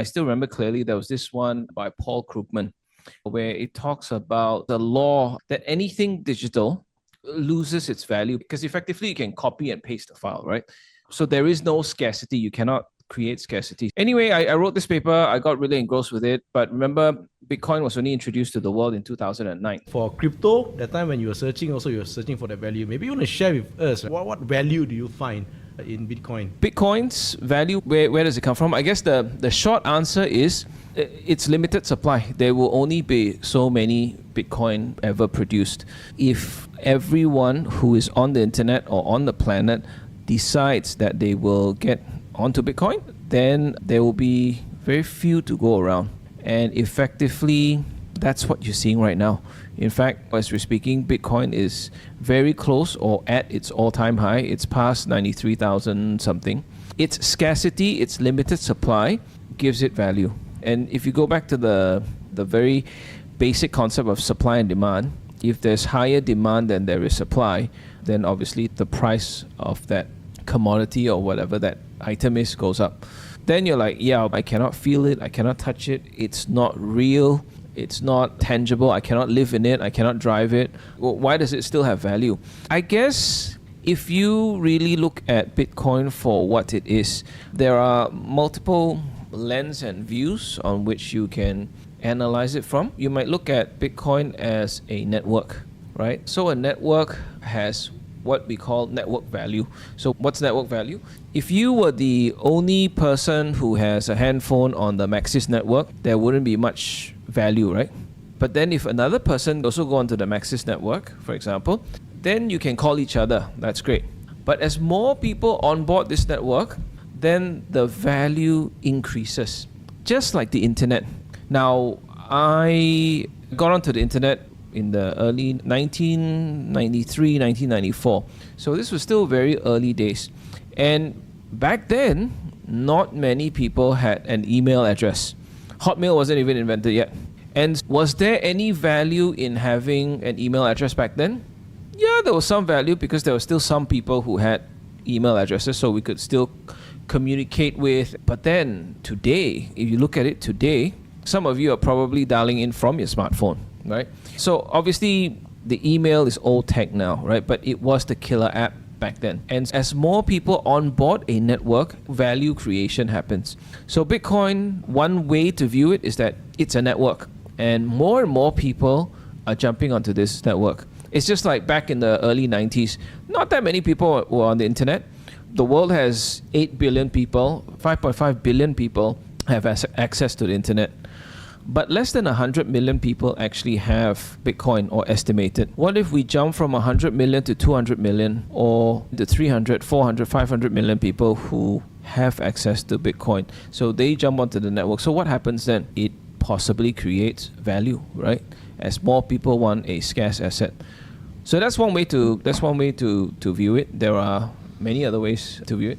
I still remember clearly there was this one by Paul Krugman where it talks about the law that anything digital loses its value because effectively you can copy and paste the file, right? So there is no scarcity. You cannot create scarcity. Anyway, I wrote this paper. I got really engrossed with it. But remember, Bitcoin was only introduced to the world in 2009. For crypto, that time when you were searching, also you were searching for that value. Maybe you want to share with us, what value do you find in Bitcoin? Bitcoin's value, where does it come from? I guess the short answer is it's limited supply. There will only be so many Bitcoin ever produced. If everyone who is on the internet or on the planet decides that they will get onto Bitcoin, then there will be very few to go around. And effectively, that's what you're seeing right now. In fact, as we're speaking, Bitcoin is very close or at its all-time high. It's past 93,000 something. Its scarcity, its limited supply gives it value. And if you go back to the very basic concept of supply and demand, if there's higher demand than there is supply, then obviously the price of that commodity or whatever that item is goes up. Then you're like, yeah, I cannot feel it, I cannot touch it, it's not real, it's not tangible, I cannot live in it, I cannot drive it. Well, why does it still have value? I guess if you really look at Bitcoin for what it is, there are multiple lens and views on which you can analyze it from. You might look at Bitcoin as a network, right? So a network has what we call network value. So what's network value? If you were the only person who has a handphone on the Maxis network, there wouldn't be much value, right? But then if another person also go onto the Maxis network, for example, then you can call each other. That's great. But as more people onboard this network, then the value increases, just like the internet. Now, I got onto the internet in the early 1993, 1994. So this was still very early days. And back then, not many people had an email address. Hotmail wasn't even invented yet. And was there any value in having an email address back then? Yeah, there was some value because there were still some people who had email addresses, so we could still communicate with. But then today, if you look at it today, some of you are probably dialing in from your smartphone, right? So obviously the email is old tech now, right? But it was the killer app back then. And as more people onboard a network, value creation happens. So Bitcoin, one way to view it is that it's a network. And more people are jumping onto this network. It's just like back in the early 90s, not that many people were on the internet. The world has 8 billion people, 5.5 billion people have access to the internet. But less than 100 million people actually have Bitcoin or estimated. What if we jump from 100 million to 200 million or the 300, 400, 500 million people who have access to Bitcoin? So they jump onto the network. So what happens then? It possibly creates value, right? As more people want a scarce asset. So that's one way to view it. There are many other ways to view it.